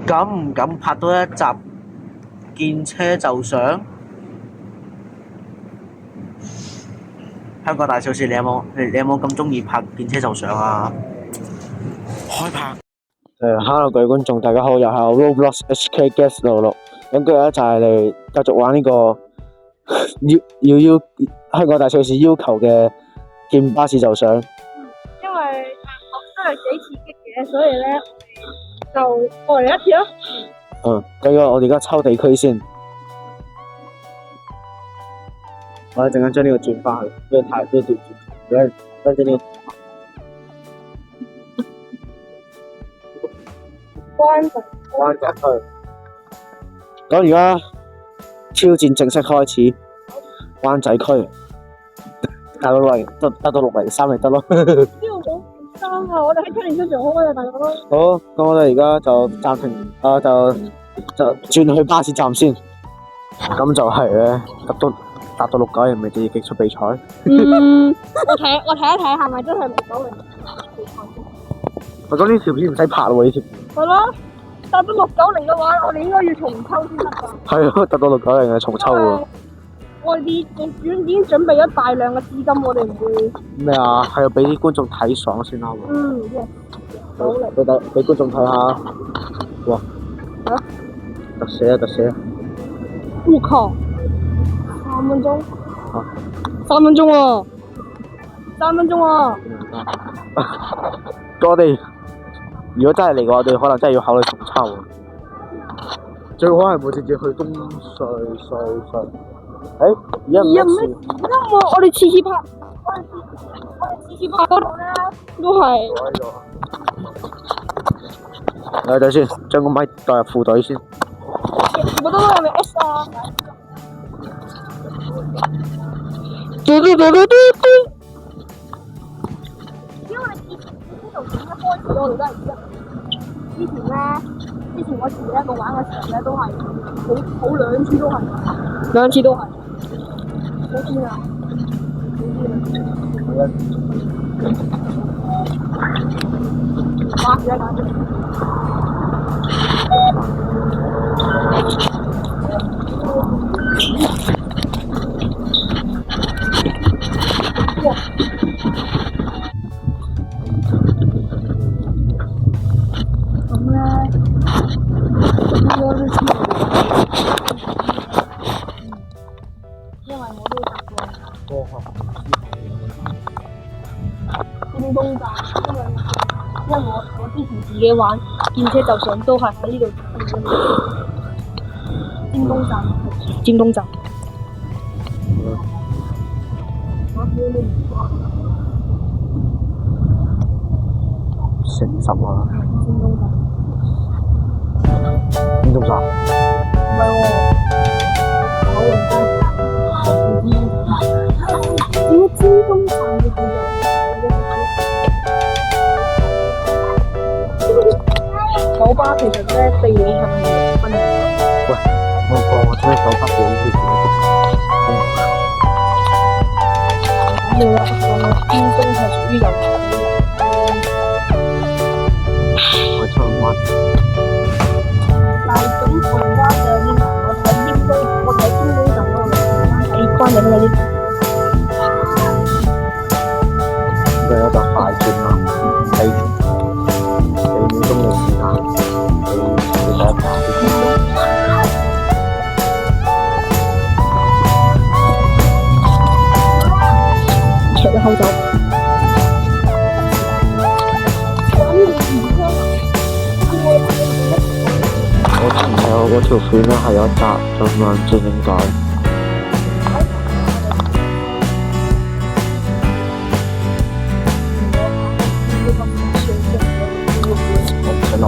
敢唔敢拍多一集見車就上？香港大小事，你有冇咁中意拍見車就上啊？開拍。Hello 各位觀眾，大家好，又係我 Roblox HK Guest 66，咁今日咧就係嚟繼續玩呢個要香港大小事要求嘅見巴士就上。因為真係幾刺激嘅，所以咧就過嚟一次咯。咁我哋而家抽地區先，我一陣間將呢個轉翻去，因為太多調轉，跟住呢個灣仔區。咁而家挑戰正式開始，灣仔區大佬嚟得到603咪得咯。呢個好生啊！我哋喺7年出場開啊，大佬。好，咁我哋而家就暫停，就轉去巴士站先。咁就係咧，達到690咪就要擊出比賽。我睇一睇係咪真係690比賽先？我覺得呢條片唔使拍咯喎，呢條。係咯，達到690嘅話，我哋應該要重抽先得㗎。係咯，達到690嘅重抽喎。我哋已經準備咗大量嘅資金，我哋唔會咩啊？係要俾啲觀眾睇爽先啦喎。好嚟，俾觀眾睇下。哇！特寫啊！我靠！3分鐘。3分鐘喎！3分鐘喎！我哋如果真係嚟嘅話，我哋可能真係要考慮重抽。最好係冇直接去東隧。而家唔係，我哋次次拍嗰度咧都係。等先，將個咪代入副隊先。我都係咪 S 啊？因為以前呢度點一開始我哋都係知。之前我自己一個玩嘅時候咧都係好兩次都係。好癲啊！打住！咁咧，應該都知道。因為我都搭過尖東站，因為我之前自己玩見車就上都係喺呢度尖東站。成10啊！尖東站。邊度站？唔係喎，九龍江站。點解尖東站嘅叫做九巴？其實咧地理係咪6分？喂，我聽九巴講呢條。冇啦，尖東係屬於油塘嘅。我出去玩。但係咁台灣就有啲難，我睇尖東站嗰度係關緊嗰啲。佢有就快轉啦，4秒鐘嘅時間，你睇下。除咗口罩。我前有嗰條片咧係有一集咁樣，唔知點解。我唔想諗。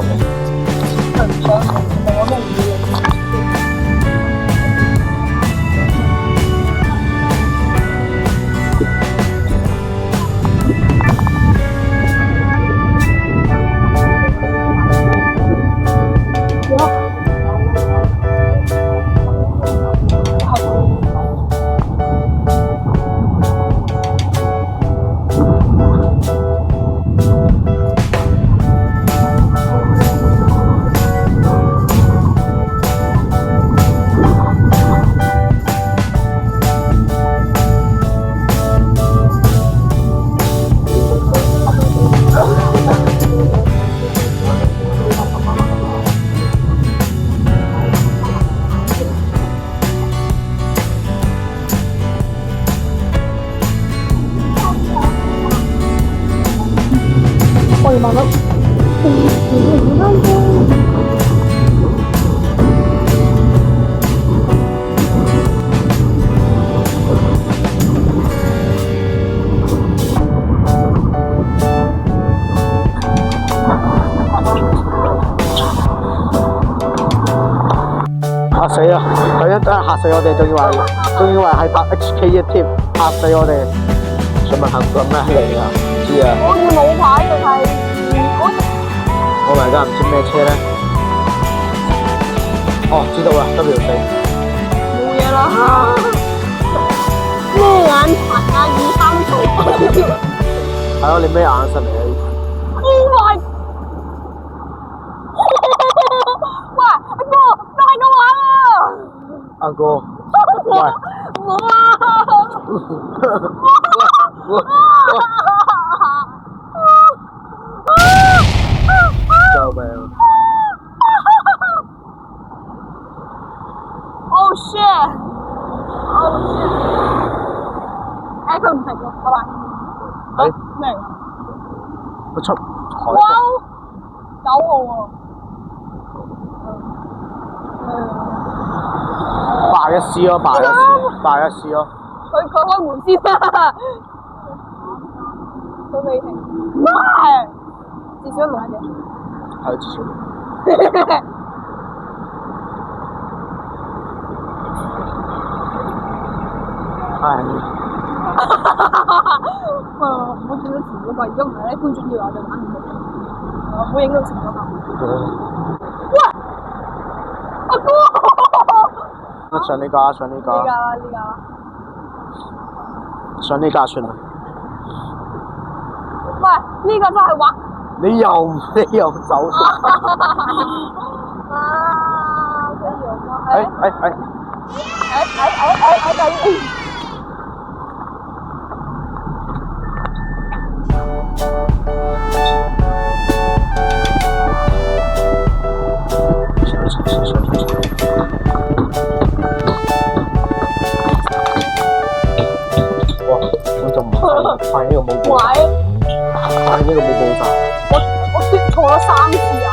死啦！佢一真係嚇死我哋，仲以為係搭 HK1添，嚇死我哋。想問下個咩嚟㗎？唔知啊。好似冇牌定係好似我而家唔知咩車咧。哦，知道啦，W4。冇嘢啦。咩眼神啊？2、3歲。係咯，你咩眼神嚟啊Oh my！喂，阿哥，大個玩啊！阿哥，喂，哇！救命！Oh shit！ Oh shit！ 佢唔停咯，拜拜。咩嚟㗎？佢出海。哇！9號喎。霸一 C 咯，霸一 C 咯。佢開門先啦。佢未停。喂！至少6嘅。係至少。係。唔好見到前嗰個，如果唔係咧，觀眾以為我哋玩唔到。唔好影到前嗰個。喂！阿哥！上呢架，上呢架。呢架啦，呢架啦。上呢架算啦。喂，呢個真係玩。你又走咗。啊！佢用啊！哎！哇！我就唔發現呢個冇爆炸，發現呢個冇爆炸。我跌錯咗3次啊！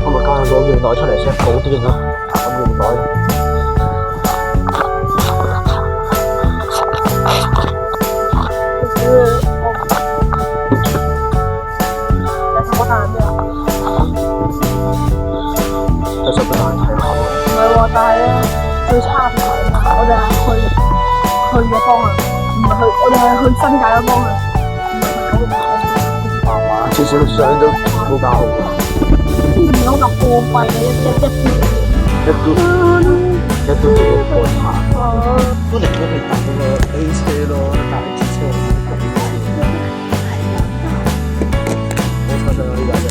我咪加個尿袋出嚟先，好癲啊！咁尿袋。就十分難睇下喎。唔係喎，但係咧最差唔係嘛，我哋係去嘅方向，唔係去，我哋係去新界嘅方向，唔係去九龍方向。哇！至少相都冇搞好喎。唔係好咁過分嘅一嘟都幾過下。都寧願去搭嗰個 A 車咯，大支車。我睇上呢架啫。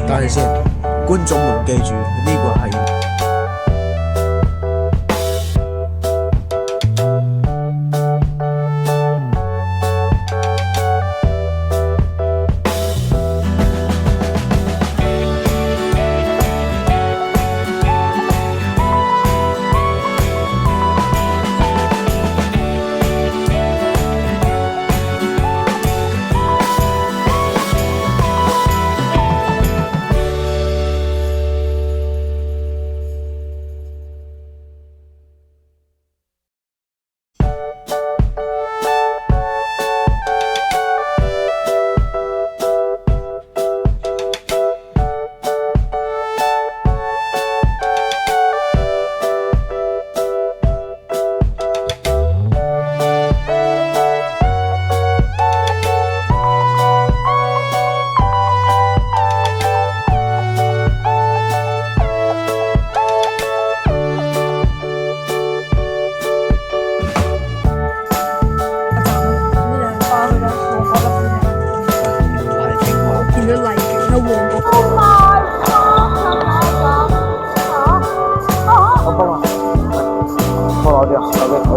等陣先，觀眾們記住，呢個係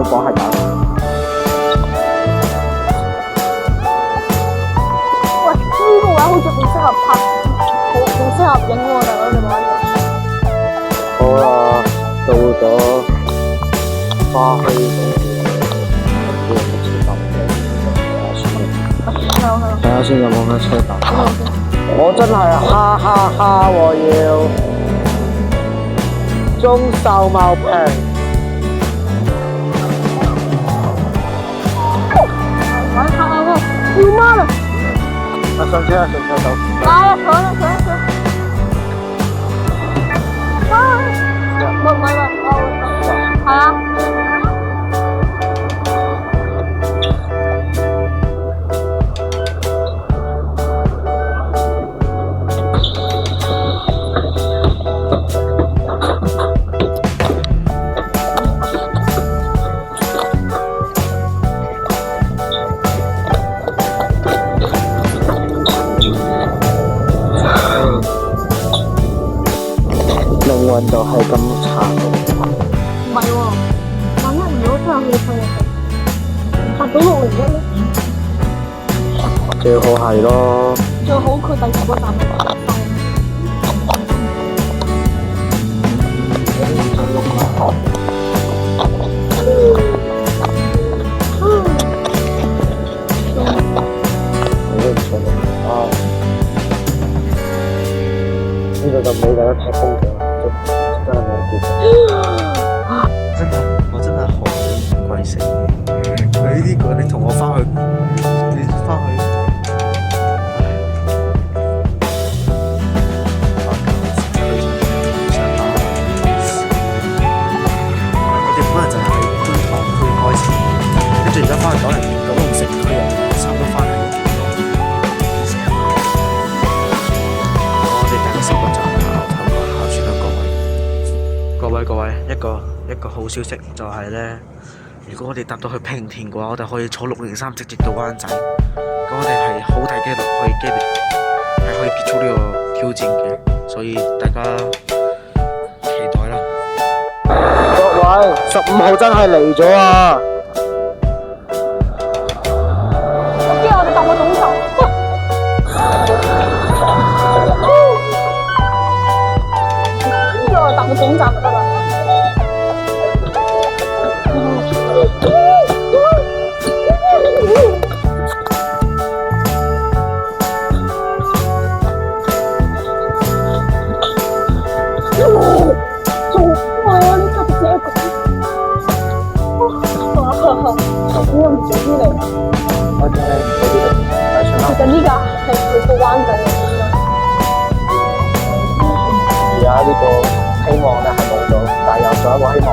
會講係咁。喂，呢個位好似好適合拍，好適合影喎，大佬你話呢好啦，到咗花墟睇下先有冇乜車搭。我真係哈哈哈！我要中秀茂坪。要媽啦！上車啊！上車走。啊！上啦上啦上！啊！唔係，係啊。命運就係咁殘酷。唔係喎，萬一如果真係去睇達到601咧，最好係咯。最好佢第10個站就收。呢個就俾大家睇風景，真係冇結果。我真係好鬼死。佢呢個你同我翻去，你翻去。我哋本來就係喺觀塘區開始，跟住而家翻去九龍城區又差唔多翻嚟。我哋第10個站頭個下船啦，各位，一個好消息就係咧，如果我哋搭到去平田嘅話，我哋可以坐603直接到灣仔，咁我哋係好大機率可以結束呢個挑戰嘅，所以大家期待啦。各位，15號真係嚟咗啊！之後我哋搭個總站。之後我哋搭個總站就得啦。其實呢架係去到灣仔嘅，而家呢個希望咧係冇咗，但係有咗一個希望。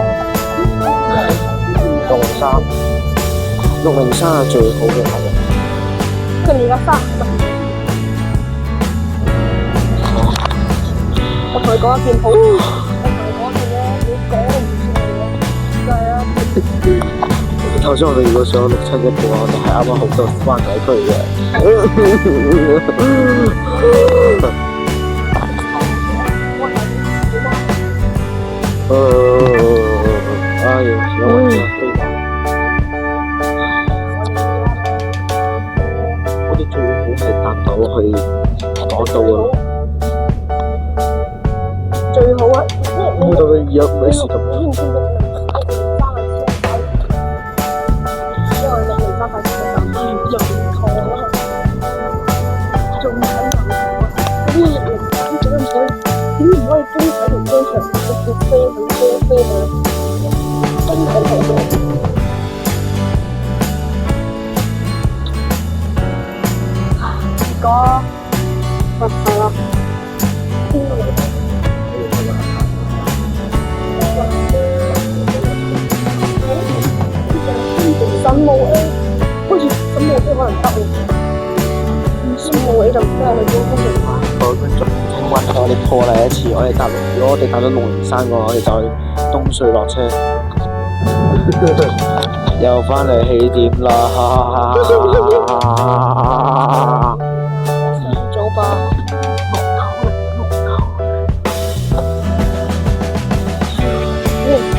603係最好嘅係。佢哋而家3我同你講一件好，我同你講一件咧，你講都唔算嘅，就係啊。頭先我哋如果上671嘅話，我哋係啱啱好到灣仔區嘅。哎呀，有我飛吧。我哋最好係搭到去港島啊！最好啊！我到佢約美時咁。15A，好似15A可能得喎，15A就唔知係去邊度玩。各位觀眾，請允許我哋破例一次，如果我哋搭到603嘅話，我哋就去東隧落車，又翻嚟起點啦！遲早吧。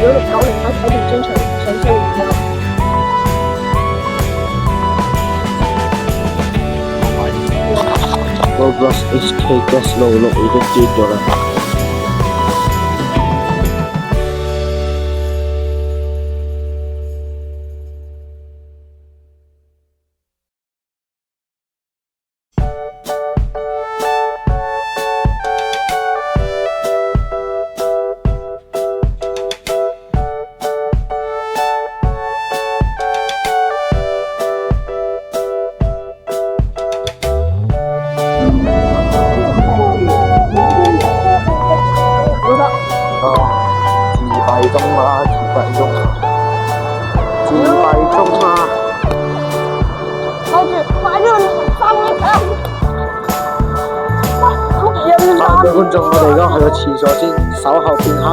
如果690喺體育專場上車會點啊？ Roblox HK Guest 66已經轉咗啦。各位觀眾，我哋而家去咗廁所先，稍後片刻。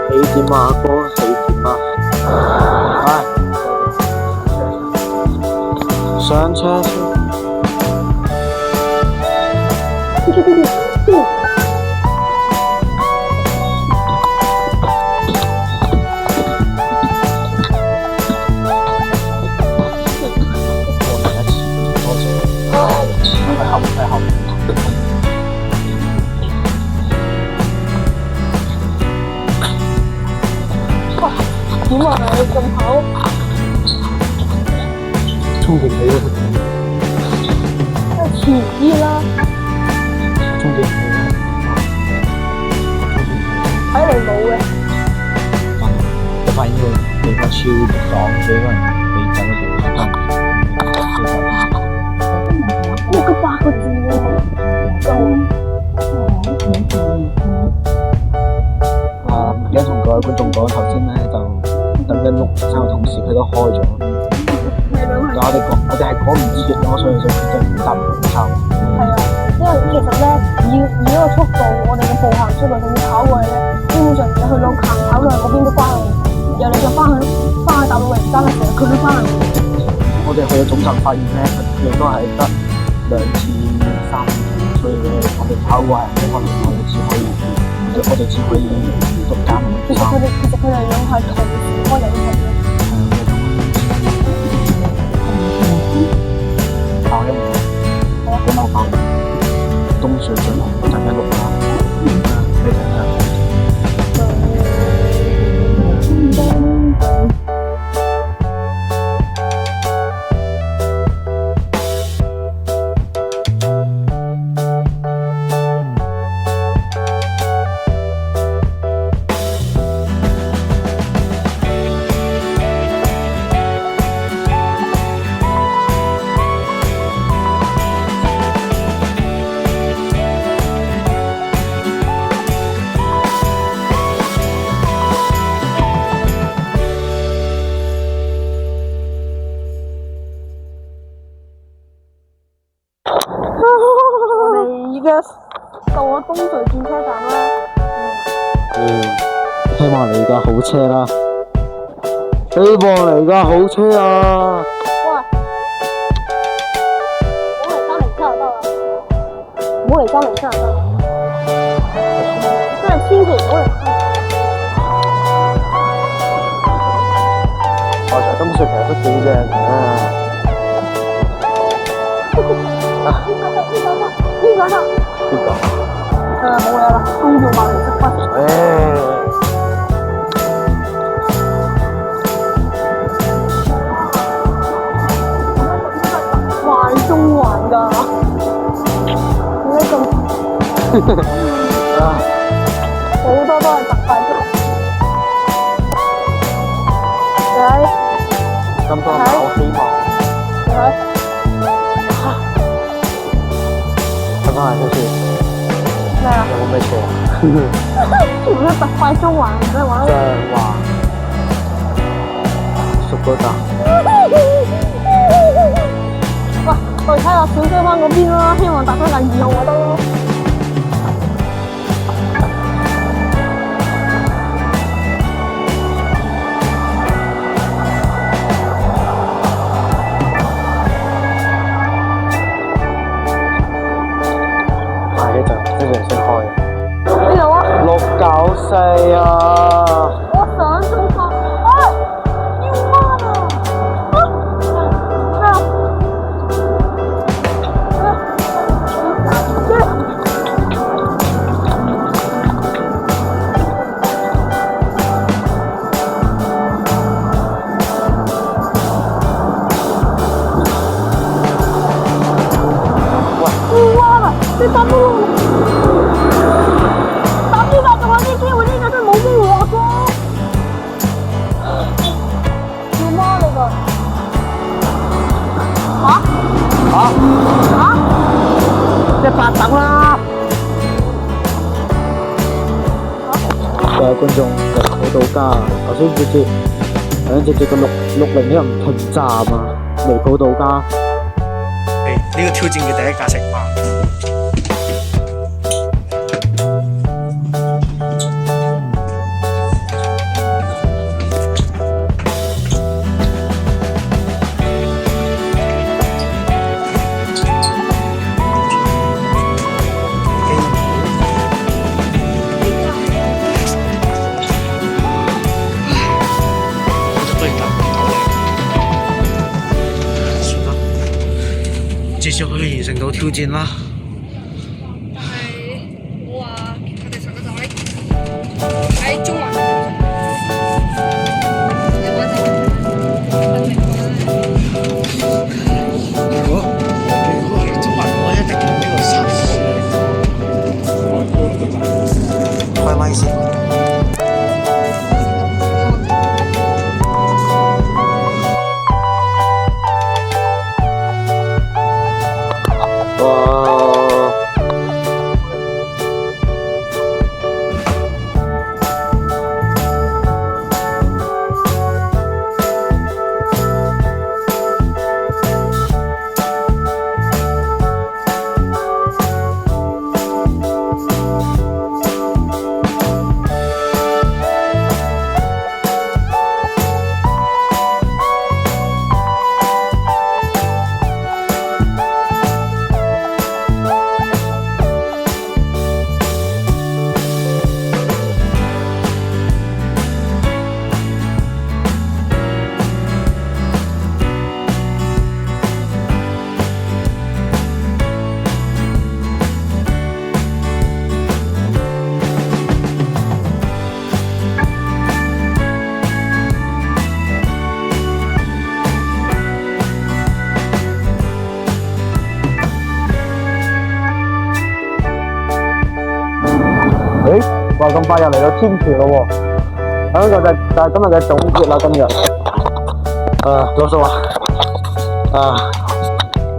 起點啊，哥，起點啊！上車先。點啊！你咁好，充電器嗰都遲啲啦。充電器睇嚟冇嘅。我發現呢個地方超爽，所以可能你整嗰部呢個8個字喎，而家同各位觀眾講，頭先咧就等緊3個同事佢都開咗，但我哋係趕唔切咯，所以就決定唔搭唔抄。係啊，因為其實咧，以呢個速度，我哋嘅步行速度仲要跑過去咧，基本上你去到行跑路嗰邊都關我，然後你就翻去大陸嘅間嘅時候，佢都翻嚟。我哋去到總站發現咧，佢哋都係得2次3次，所以咧我哋跑過係可能我哋只可以獨家唔其實佢哋兩係同時開緊嘅。跑一會，幾好跑。東水進行大家錄啦，你睇下。到咗東隧轉車站啦。希望嚟架好車啦！希望嚟架好車啊！唔好嚟30車就得啦。真係千祈唔好嚟。我在東隧其實都幾正嘅。邊個？冇嘢啦，公眾話嚟執筆。環中環㗎，點解咁？好多都係特快啫。咁多有希望。睇翻下先先。咩啊？有冇咩錯啊？全部都特快中環，唔使玩。即係話熟嗰站。喂，我哋睇下小西灣嗰邊啦，希望搭翻近2號就得咯。先開邊度啊？694啊！我想做法，要彎啊！你答到我，答呢個仲有啲機會，呢個真係冇機會啊哥。要麼你個即係八等啦。各位觀眾，離譜到家，頭先直接個660呢個唔停站啊，離譜到家。呢個挑戰嘅第一架食飯。至少可以完成到挑戰啦。但係我話佢哋成個就喺中環，有冇就如果係中環，我一定用呢個測試。開咪先。話咁快又嚟到天橋咯喎，咁就係今日嘅總結啦。今日，老實話，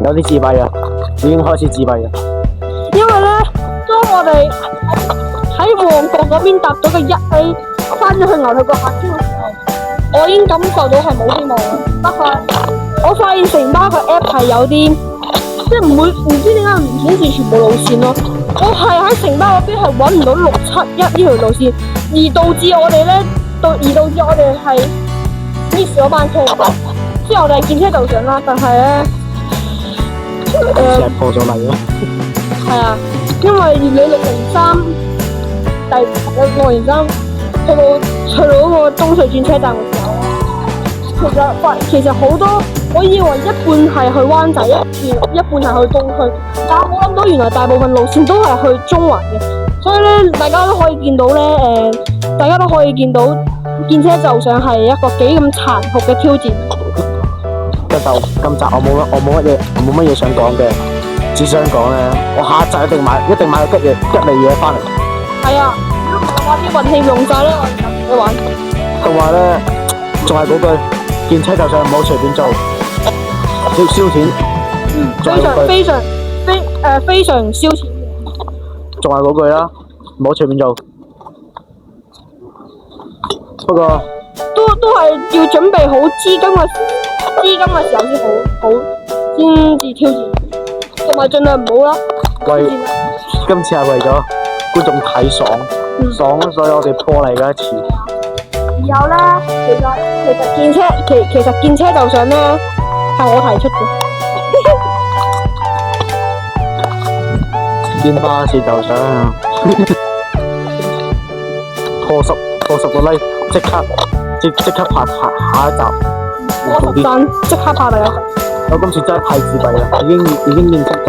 有啲自閉啊，已經開始自閉啦。因為咧，當我哋喺旺角嗰邊搭咗個1A 翻咗去牛頭角客村嘅時候，我已經感受到係冇希望啦。不過我發現城巴個 app 係有啲，即係唔知點解唔顯示全部路線咯。我係喺城巴嗰邊係揾唔到671呢條路線，而導致我哋係 miss 咗班車。之後我哋見車就上啦，但係咧，係破咗例咯。係啊，因為你603去到嗰個東隧轉車站嘅時候，其實好多，我以為一半係去灣仔，一半係去東區，但係我諗到原來大部分路線都係去中環嘅，所以咧大家都可以見到咧，見車就上係一個幾咁殘酷嘅挑戰。今集我冇乜嘢想講嘅，只想講咧，我下一集一定買個吉利嘢翻嚟。係啊，如果唔係嘅話，啲運氣用晒咧，我就唔去玩。同埋咧，仲係嗰句，見車就上，唔好隨便做，要燒錢。非常燒錢。仲係嗰句啦，唔好隨便做。不過都係要準備好資金嘅時候先至挑戰，同埋盡量唔好啦。今次係為咗觀眾睇爽，所以我哋破例嘅一次。然後咧，其實見車就上咧係我提出嘅。見巴士就上，破十個 like， 即刻拍下一集。我10即刻拍第一集。我今次真係太自閉啦，已經認識到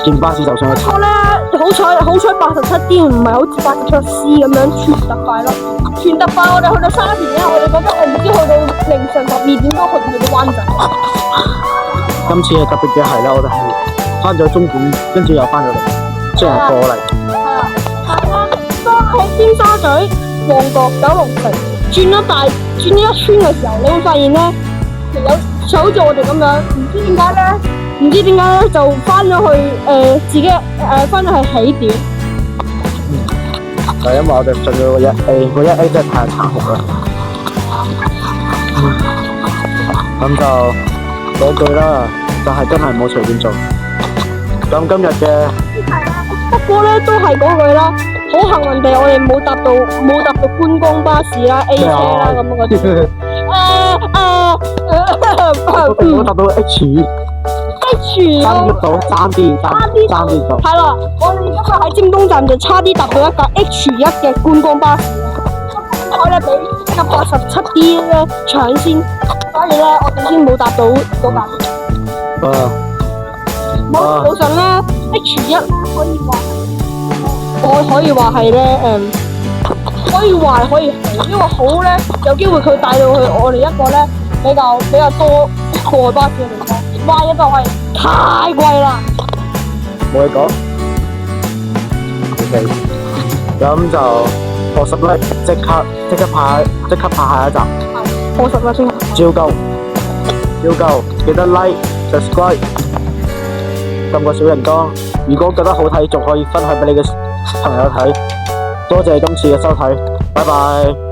見巴士就上嘅差。不過咧，好彩87D 唔係好似87C 咁樣全特快咯。全特快我哋去到沙田咧，我哋覺得我唔知去到凌晨12點都去唔去到灣仔。今次係特別嘅係啦，我哋係翻咗中館，跟住又翻咗嚟，即係過嚟。係啊，但係咧，當喺尖沙咀、旺角、九龍城轉呢一圈嘅時候，你會發現咧，有就好似我哋咁樣，唔知點解咧就翻咗去自己翻咗去起點。就因為我哋進咗個一 A 真係太殘酷啦。咁就嗰句啦，就係真係唔好隨便做。咁今日嘅不過咧都係嗰句啦，好幸運地我哋冇搭到觀光巴士啦、A 車啦咁嗰啲。我搭到 H 咯。爭啲到。係啦，我哋今日喺尖東站就差啲搭到一架 H1 嘅觀光巴士，應該咧俾187D 咧搶先，所以咧我哋先冇搭到嗰架。某程度上咧 H1 可以話係咧可以壞可以好，因為好咧有機會佢帶到去我哋一個咧比較多過巴士嘅地方，壞嘅就係太貴啦。冇嘢講。OK，咁就課十咧，即刻拍下一集。課十啦先。照舊，記得 like、subscribe， 撳個小鈴鐺。如果覺得好睇，仲可以分享俾你嘅朋友睇。多謝今次嘅收睇，拜拜。